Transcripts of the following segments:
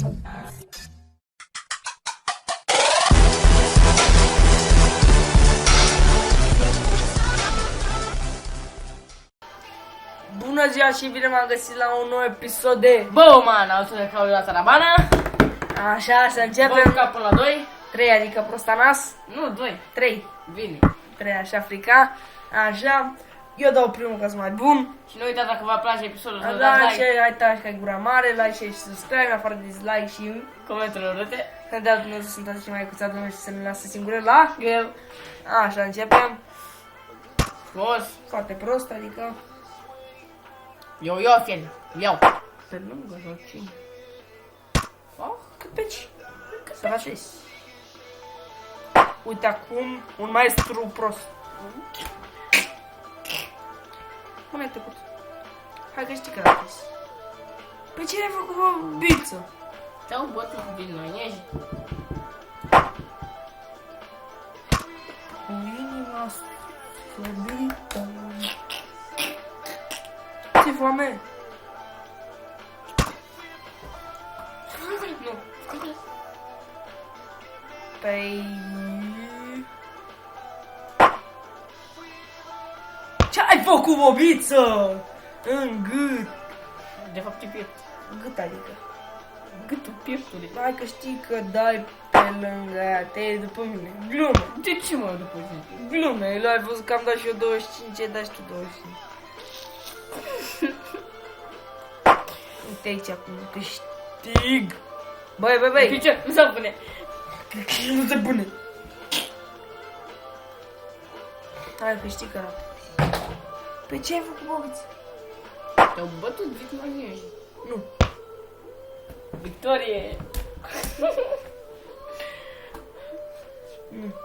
Bună ziua și bine m-am găsit la un nou episod de Bă, man, auzi de ca la Tarabană. Așa, să începem. Bă, capul la 2. 3, adică prostanas. Nu, 2. 3. Bine. 3, așa, frica. Așa. Eu dau primul ca să mai bun. Și nu uitați dacă vă place episodul să Da, dați și like, hai tași ca gura mare, like, share și subscribe, în afară de dislike și comentariile urâte. să dea Dumnezeu să suntați și mai cuțat Dumnezeu și să ne lasă singure la Greu. Așa, începem. Frumos. Foarte prost, adică Eu, fiel. Iau. pe lângă sau cine? Oh, Cât peci? Să ratezi. Uite acum un maestru prost. Mă, n-ai tăcut. Hai că știi că ratezi. Pe cine ai făcut o biță? te-au bătut din noi, neji. Cu inima slăbită. Ce foame? Nu. Păi... Ce ai făcut, bobiță? În gât. De fapt e piept. Gât adică. Gâtul pieptului. Hai că știi că dai pe lângă aia, te iei după mine. Glume. De ce mă după zi? Glume. L-ai văzut că am dat și eu 25, ce dai și tu 25. Uite aici acum, câștig. Băi. Picior, nu se pune. Nu se pune. Hai câștig că pe ce ai făcut, bobiță? Te-au bătut din noi, neji. Nu. Victorie.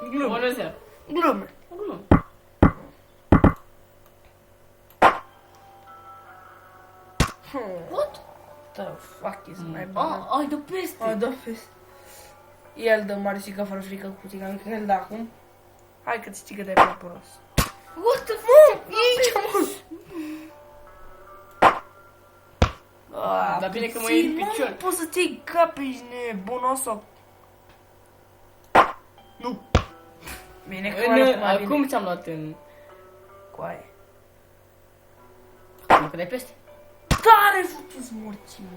Glume. Bună seara. Glume. Glumă. What? The fuck is my bad? Ai de peste. A, da, fes. El dă mare și fără frică cu cuțica mică, el da acum. Hai că-ți știi că dai pe prost. What the fuck? Aici, mă! Dar bine că mă iei în picior. Nu poți să-ți iei cap, ești nebun, o să... Nu! Bine că Acum ți-am luat în... Coaie. Acum că dai peste. Tare futu-ți morții, mă!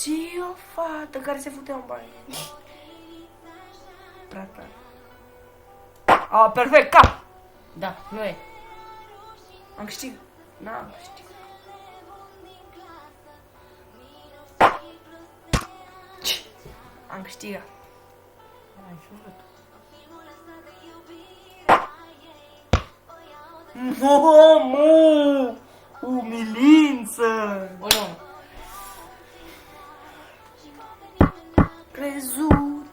Ce o fată care se futea în bani. Prea tare. A, perfect, cap! Da, nu e. Am câștigat. N-am câștigat. Am câștigat. Ai jurat. Mamă! Umilință! O, nu. Crezut!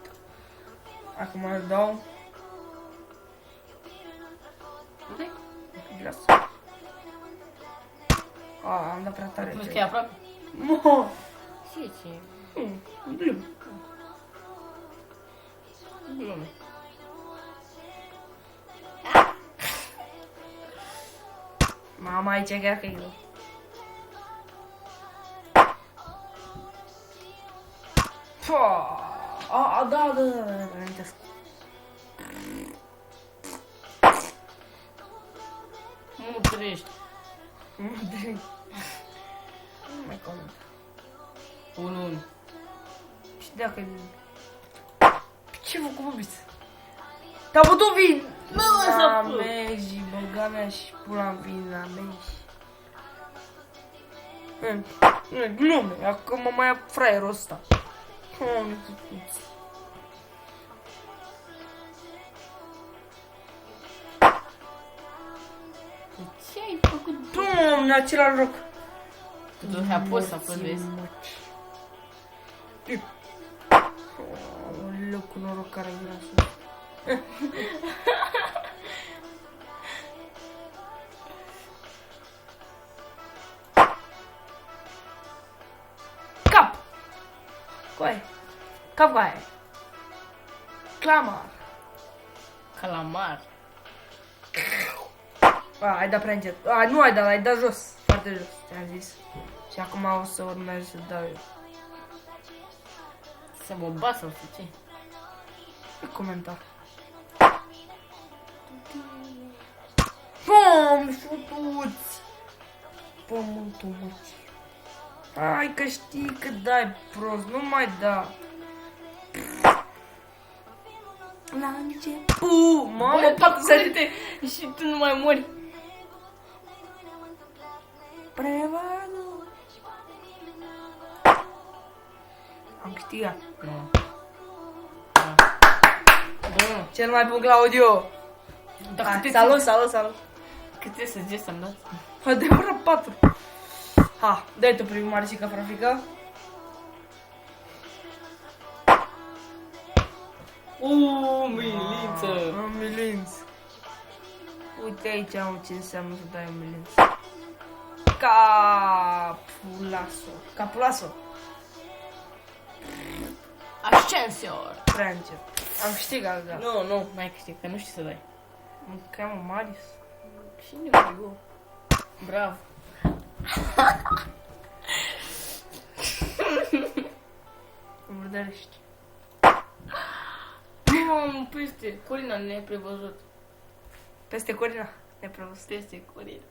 Acum îl dau. Unde? Gras. Am dat prea tare. Nu știi aproape? Mă! Ce? Glum. Glume. Mama, aici chiar că e greu. Da, amintesc. Nu trăiești. Nu mai comand. 1-1. Și dacă... Ce vă cu bobiță? Te-a bătut vin! Nu, ăsta pula. Meji, băga mea și pula în vin la meji. Glume, acum mă mai ia fraierul ăsta. Ce ai făcut? Doamne, același loc. Tu te-ai pus să vezi. Aoleu, cu noroc care vrea să... Cap! Coaie. Cap coaie. Clamar. Calamar. Ai dat prea încet. Nu ai dat jos. Foarte jos, ți-am zis. Și acum o să urmez să dau eu. Să mă bat sau ce? Comentar. Bum, futuți! Pământul mății. Hai că știi că dai prost, nu mai da. La început, mamă, Bă, sărite și tu nu mai mori. Prevăzut. Am câștigat. Nu. Da. Bă, Cel mai bun Claudio. dar câte Salut, salut, salut. Câte săgeți am dat? Adevărat 4. Ha, dai tu primul Maricica Frafica. Milință. Am milinț. Uite aici am ce înseamnă să dai un milinț. Capulaso. Ascensior. Prea încet. Am câștigat, da. Nu, mai câștig, că nu știi să dai. Mă cheamă Marius. Și nu eu. Bravo. În Vădărești. Mamă, peste Corina neprevăzut. Peste Corina. Neprevăzut. Peste Corina.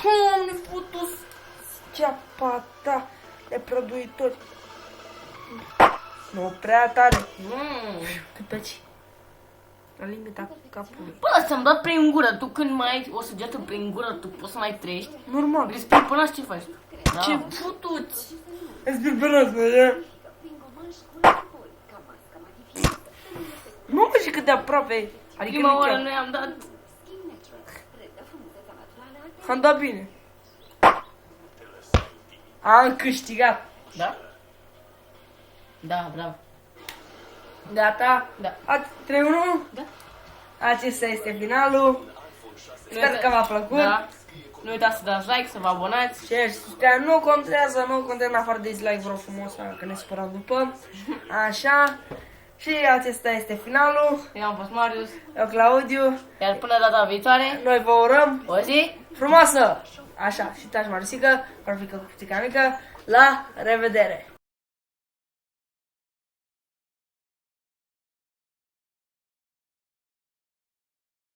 Doamne, putus ceapa ta de produitori. Nu prea tare. Cât plăci. La limita capului. Bă, ți-am dat prin gură. Tu când mai ai o săgeată prin gură, tu poți să mai trăiești. Normal. Respiri până la ce faci? Da. Ce putuți. Îți bilberos, nu e? Nu mă, și cât de aproape. Adică Prima nu oară chiar. noi am dat. Am dat bine. Am câștigat. Da? Da, bravo. Gata? Da. 3-1? Da. Acesta este finalul. Sper că v-a plăcut. Da. Nu uitați să dați like, să vă abonați. Share, subscribe, nu contează în afară de dislike, vreau frumos, că ne supărăm după. Așa. Și acesta este finalul. Eu am fost Marius. Eu, Claudiu. Iar până data viitoare, Noi vă urăm o zi frumoasă. Așa, și taci Marisică, Frafică cu Puțica Mică. La revedere!